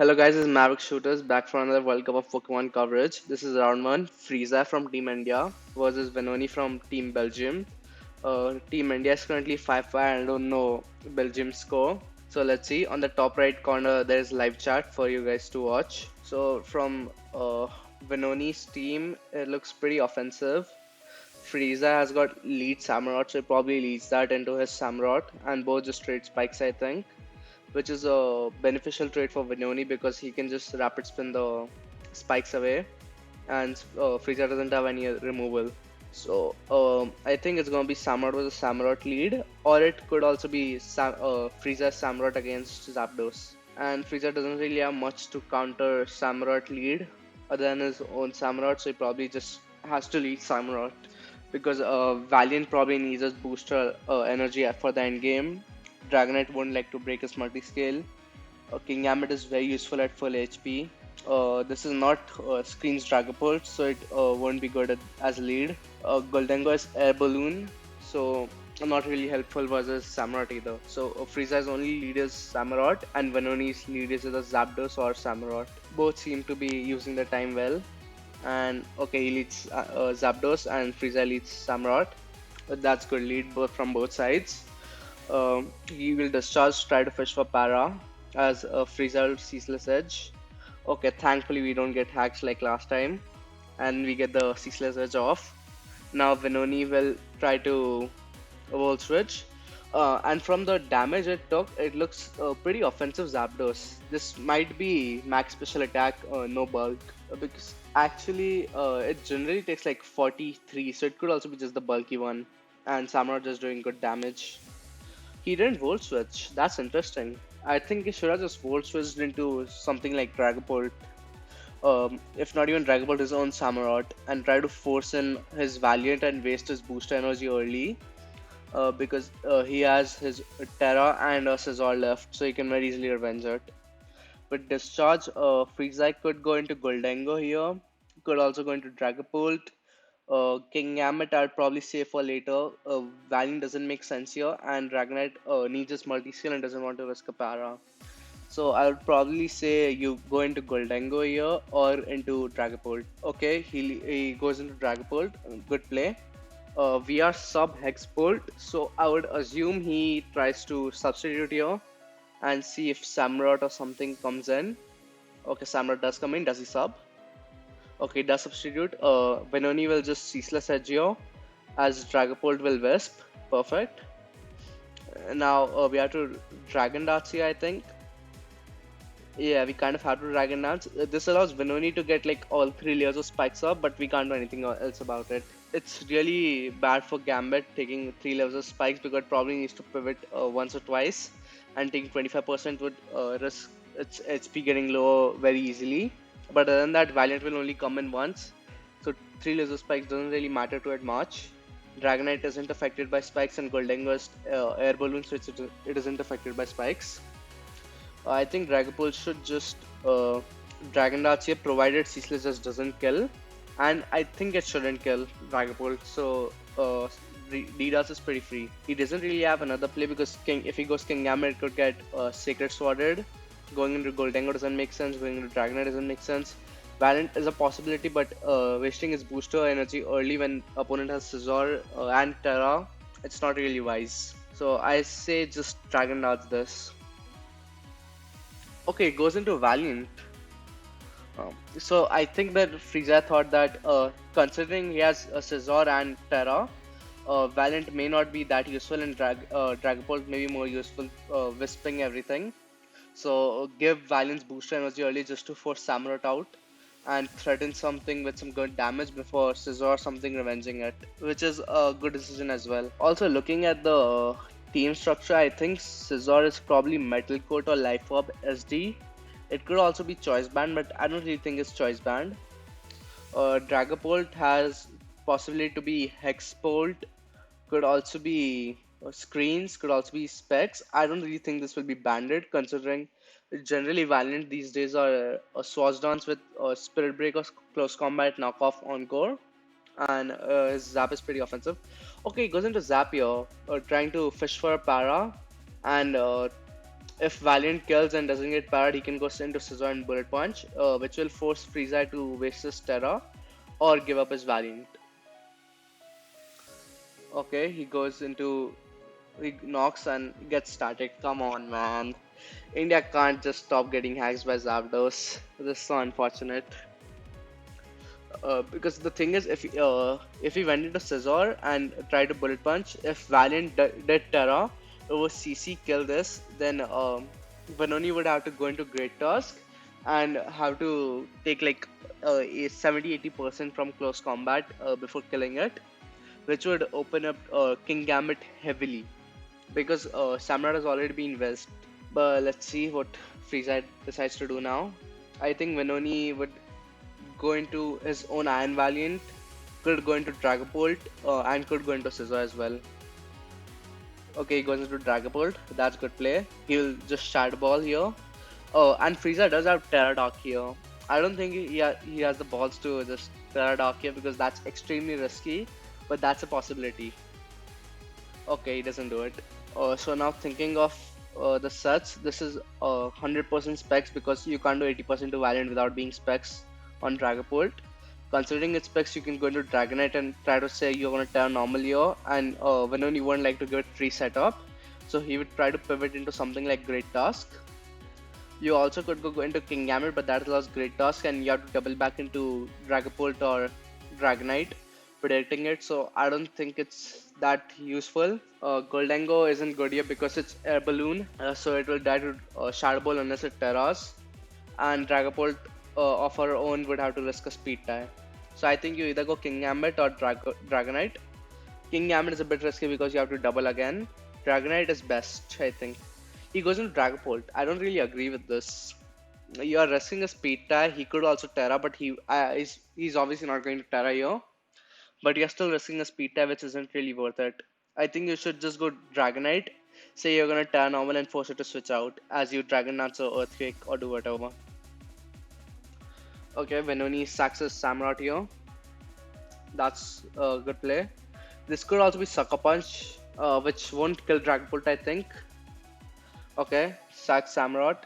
Hello guys, this is Maverick Shooters back for another World Cup of Pokemon coverage. This is round 1, Freezai from Team India versus Wanony from Team Belgium. Team India is currently 5-5 and I don't know Belgium's score. So let's see, on the top right corner there is live chat for you guys to watch. So from Wanony's team, it looks pretty offensive. Freeza has got lead Samurott, so he probably leads that into his Samurott and both just trade spikes I think, which is a beneficial trade for Vignoni because he can just rapid spin the spikes away, and Frieza doesn't have any removal. So I think it's gonna be Samurott with a Samurott lead, or it could also be Frieza's Samurott against Zapdos. And Frieza doesn't really have much to counter Samurott lead other than his own Samurott, so he probably just has to lead Samurott because Valiant probably needs his booster energy for the end game. Dragonite won't like to break his multi-scale. King Gambit is very useful at full HP. This is not Screen's Dragapult, so it won't be good as lead. Goldengo is Air Balloon, so not really helpful versus Samurott either. So Frieza's only lead is Samurott, and Vanoni's lead is either Zapdos or Samurott. Both seem to be using the time well. And okay, he leads Zapdos, and Frieza leads Samurott. That's good lead both from both sides. He will discharge, try to fish for Para as a Frieza Ceaseless Edge. Okay, thankfully we don't get hacks like last time, and we get the Ceaseless Edge off. Now Venoni will try to Volt Switch, and from the damage it took, it looks pretty offensive Zapdos. This might be max special attack, no bulk, because actually it generally takes like 43, so it could also be just the bulky one, and Samurott just doing good damage. He didn't Volt Switch. That's interesting. I think he should have just Volt Switched into something like Dragapult. If not even Dragapult, his own Samurott, and try to force in his Valiant and waste his booster energy early. Because he has his Terra and a Scizor left, so he can very easily revenge it. With Discharge, Freezai could go into Goldengo here. Could also go into Dragapult. King Gambit I'd probably say for later. Valiant doesn't make sense here, and Dragonite needs his multi-skill and doesn't want to risk a para. So I would probably say you go into Goldengo here or into Dragapult. Okay, he goes into Dragapult. Good play. We are sub Hexbolt, so I would assume he tries to substitute here and see if Samurott or something comes in. Okay, Samurott does come in. Does he sub? Okay, does substitute. Venoni will just Ceaseless Edge here, as Dragapult will Wisp. Perfect. Now we have to Dragon Dance here, I think. Yeah, we kind of have to Dragon Dance. This allows Venoni to get like all 3 layers of spikes up, but we can't do anything else about it. It's really bad for Gambit taking 3 levels of spikes because it probably needs to pivot once or twice, and taking 25% would risk its HP getting low very easily. But other than that, Valiant will only come in once, so 3 laser spikes doesn't really matter to it much. Dragonite isn't affected by spikes, and Goldengo is air balloon, so it isn't affected by spikes. I think Dragapult should just Dragon Dance here, provided Ceaseless just doesn't kill, and I think it shouldn't kill Dragapult. So D-Dance is pretty free. He doesn't really have another play because if he goes King Gambit, it could get Sacred Sworded. Going into Goldengo doesn't make sense. Going into Dragonite doesn't make sense. Valiant is a possibility, but wasting his booster energy early when opponent has Scizor and Terra, it's not really wise. So I say just Dragon Dance this. Okay, it goes into Valiant. So I think that Frieza thought that considering he has Scizor and Terra, Valiant may not be that useful, and Dragapult may be more useful wisping everything. So give Valiant's booster energy early just to force Samurott out and threaten something with some good damage before Scizor or something revenging it, which is a good decision as well. Also, looking at the team structure, I think Scizor is probably Metal Coat or Life Orb SD. It could also be Choice Band, but I don't really think it's Choice Band. Dragapult has possibility to be Hexbolt, could also be Screens, could also be Specs. I don't really think this will be banded considering generally Valiant these days are a Swords Dance with Spirit Break or Close Combat knockoff Encore, and his Zap is pretty offensive. Okay, he goes into Zap here, trying to fish for a para, and If Valiant kills and doesn't get parried, he can go into Scissor and Bullet Punch, which will force Freezai to waste his Terra or give up his Valiant. Okay, he goes into, he knocks and gets started. Come on, man. India can't just stop getting hacked by Zapdos. This is so unfortunate. Because the thing is, if he went into Scizor and tried to Bullet Punch, if Valiant did Terra, it was CC kill this, then Wanony would have to go into Great Tusk and have to take like a 70-80% from close combat before killing it, which would open up King Gambit heavily because Samrat has already been West. But let's see what Freezai decides to do now. I think Wanony would go into his own Iron Valiant, could go into Dragapult, and could go into Scizor as well. Okay, he goes into Dragapult. That's good play. He'll just Shadow Ball here. Oh, and Freeza does have Terra Dark here. I don't think he has the balls to just Terra Dark here because that's extremely risky, but that's a possibility. Okay, he doesn't do it. So now thinking of the sets, this is 100% specs because you can't do 80% to Valiant without being specs on Dragapult. Considering its specs, you can go into Dragonite and try to say you're going to turn normal here, and Venom you won't like to give it free setup, so he would try to pivot into something like Great Tusk. You also could go into King Gambit, but that allows Great Tusk, and you have to double back into Dragapult or Dragonite, predicting it. So I don't think it's that useful. Goldango isn't good here because it's Air Balloon, so it will die to Shadow Ball unless it terras, and Dragapult of her own would have to risk a speed tie. So I think you either go King Gambit or Dragonite. King Gambit is a bit risky because you have to double again. Dragonite is best, I think. He goes into Dragapult. I don't really agree with this. You are risking a speed tie. He could also Terra, but he's obviously not going to Terra here. But you're still risking a speed tie, which isn't really worth it. I think you should just go Dragonite. Say you're gonna Terra normal and force it to switch out as you Dragon Dance or Earthquake or do whatever. Okay, Wanony sacks his Samurott here. That's a good play. This could also be Sucker Punch, which won't kill Dragapult, I think. Okay, sack Samurott.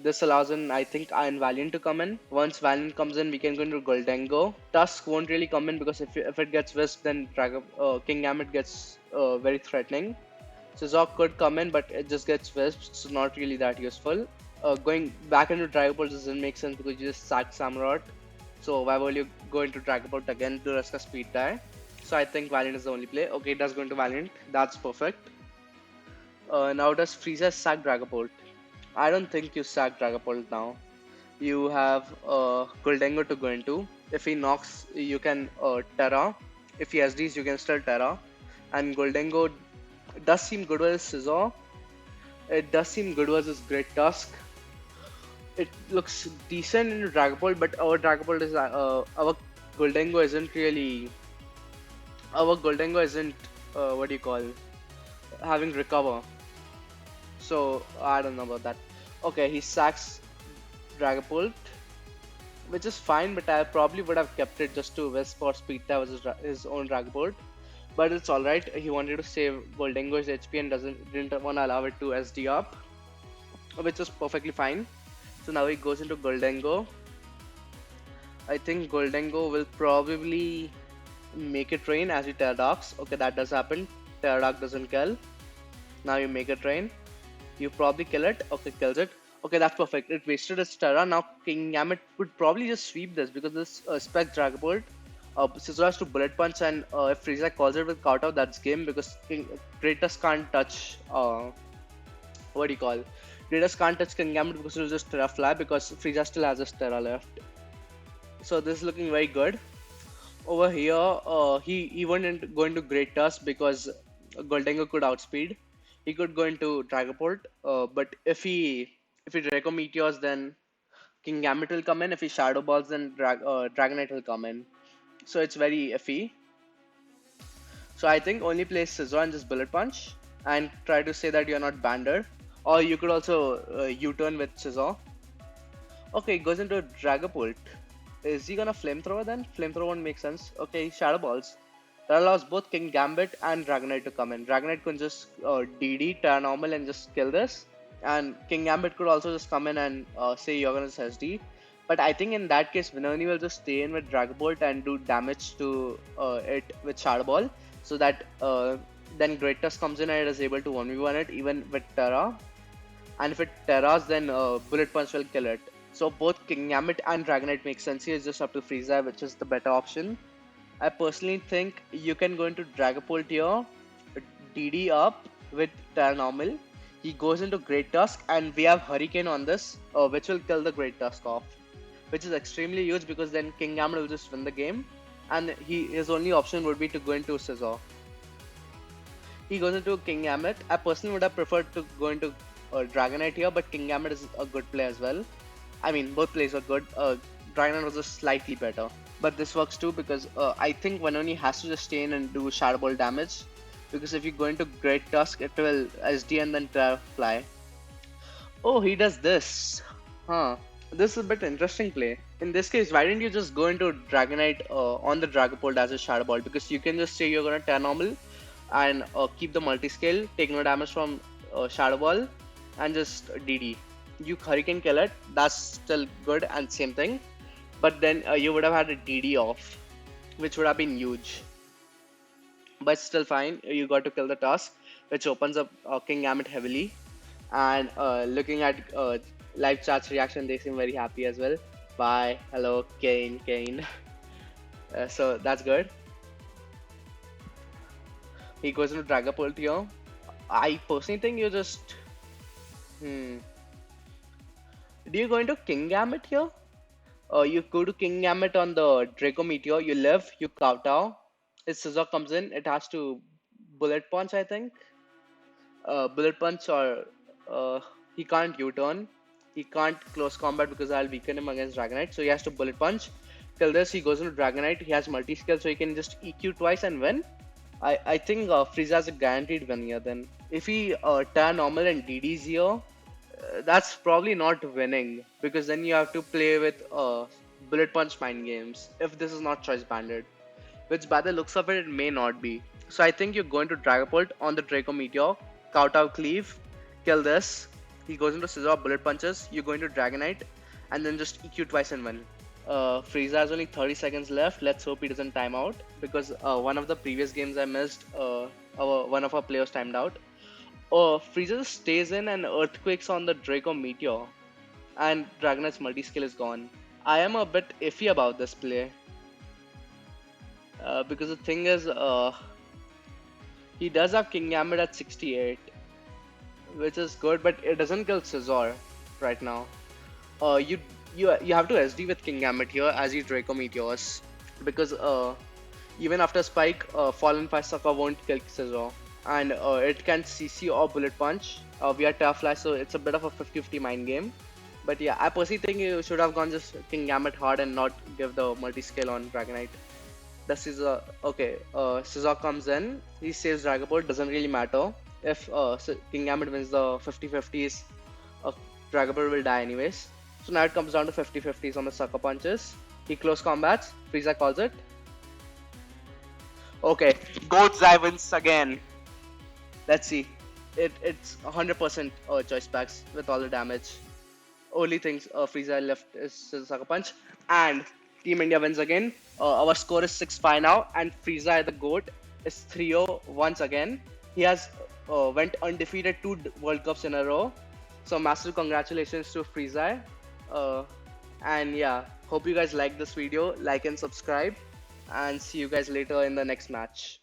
This allows in, I think, Iron Valiant to come in. Once Valiant comes in, we can go into Goldango. Tusk won't really come in because if it gets whisked, then King Gambit gets very threatening. Scizor could come in, but it just gets whisked, so not really that useful. Going back into Dragapult doesn't make sense because you just sacked Samurott. So why will you go into Dragapult again to risk a speed tie? So I think Valiant is the only play. Okay, it does go into Valiant. That's perfect. Now does Freeza sack Dragapult? I don't think you sack Dragapult now. You have Goldango to go into. If he knocks, you can Terra. If he SDs, you can still Terra. And Goldango does seem good versus Scizor. It does seem good versus Great Tusk. It looks decent in Dragapult, but our Dragapult is our Goldango isn't really. Our Goldango isn't what do you call having recover. So I don't know about that. Okay, he sacks Dragapult, which is fine, but I probably would have kept it just to Wisp or Speed Tie was his own Dragapult. But it's alright. He wanted to save Goldango's HP and didn't want to allow it to SD up, which is perfectly fine. So now he goes into Goldango. I think Goldango will probably make it rain as he Terra Darks. Okay, that does happen. Terra Dark doesn't kill. Now you make it rain. You probably kill it. Okay, kills it. Okay, that's perfect. It wasted its Terra. Now King Gambit would probably just sweep this because this spec Dragapult. Scizor has to Bullet Punch, and if Freeza calls it with Kowtow, that's game because Kratos can't touch. What do you call? Kratos can't touch King Gambit because it will just Terra Fly because Freeza still has his Terra left. So this is looking very good. Over here, he wouldn't go into Great Tusk because Goldango could outspeed. He could go into Dragapult, but if he Draco Meteors, then King Gambit will come in. If he Shadow Balls, then Dragonite will come in. So it's very iffy. So I think only play Scizor and just Bullet Punch and try to say that you're not banded. Or you could also U-turn with Scizor. Okay, he goes into Dragapult. Is he gonna Flamethrower then? Flamethrower won't make sense. Okay, Shadow Balls. That allows both King Gambit and Dragonite to come in. Dragonite can just DD, turn normal and just kill this. and King Gambit could also just come in and say you're gonna just SD. But I think in that case, Wanony will just stay in with Dragbolt and do damage to it with Shadow Ball, so that then Great Tusk comes in and it is able to 1v1 it even with Terra. And if it Terras, then Bullet Punch will kill it. So both King Gambit and Dragonite make sense here. It's just up to Freezai, which is the better option. I personally think you can go into Dragapult here, DD up with Terranormal. He goes into Great Tusk, and we have Hurricane on this, which will kill the Great Tusk off, which is extremely huge because then King Gambit will just win the game, and his only option would be to go into Scizor. He goes into King Gambit. I personally would have preferred to go into Dragonite here, but King Gambit is a good play as well. I mean, both plays are good. Dragonite was just slightly better. But this works too because I think Wanony has to just stay in and do Shadow Ball damage. Because if you go into Great Tusk, it will SD and then fly. Oh, he does this. Huh. This is a bit interesting play. In this case, why didn't you just go into Dragonite on the Dragapult as a Shadow Ball? Because you can just say you're gonna turn normal and keep the multi-scale, take no damage from Shadow Ball, and just DD. You Hurricane kill it, that's still good and same thing. But then you would have had a DD off, which would have been huge. But still fine, you got to kill the Tusk, which opens up King Gambit heavily. And looking at live chat's reaction, they seem very happy as well. Bye, hello, Kane. So that's good. He goes into Dragapult here. I personally think you just... Do you go into King Gambit here? You go to King Gambit on the Draco Meteor, you live, you kowtow. His Scizor comes in, it has to Bullet Punch, I think. Bullet Punch or he can't U-turn. He can't close combat because I'll weaken him against Dragonite, so he has to Bullet Punch. Till this, he goes into Dragonite, he has multi-skill, so he can just EQ twice and win. I think Freezai has a guaranteed win here then. If he turn normal and DDs here, that's probably not winning because then you have to play with Bullet Punch mind games if this is not choice banded, which by the looks of it, it may not be. So I think you're going to Dragapult on the Draco Meteor, kowtow cleave, kill this. He goes into Scizor, Bullet Punches, you go into Dragonite, and then just EQ twice and win. Freezai has only 30 seconds left. Let's hope he doesn't time out because one of the previous games I missed, one of our players timed out. Freezai stays in and earthquakes on the Draco Meteor, and Dragonite's multi-skill is gone. I am a bit iffy about this play because the thing is, he does have King Gambit at 68, which is good, but it doesn't kill Scizor right now. You have to SD with King Gambit here as he Draco Meteors because even after Spike, Fallen Fire Sucker won't kill Scizor, and it can CC or Bullet Punch via Tough Flash, so it's a bit of a 50-50 mind game. But yeah, I personally think you should have gone just King Gambit hard and not give the multi-scale on Dragonite. The Scizor, okay, Scizor comes in, he saves Dragapult, doesn't really matter. If King Gambit wins the 50-50s, Dragapult will die anyways. So now it comes down to 50-50s on the Sucker Punches. He close combats, Freezai calls it. Okay, Goatzai wins again. Let's see. It's 100% choice packs with all the damage. Only things Freezai left is Sucker Punch. And Team India wins again. Our score is 6-5 now. And Freezai, the GOAT, is 3-0 once again. He has went undefeated 2 World Cups in a row. So massive congratulations to Freezai. And yeah, hope you guys like this video. Like and subscribe. And see you guys later in the next match.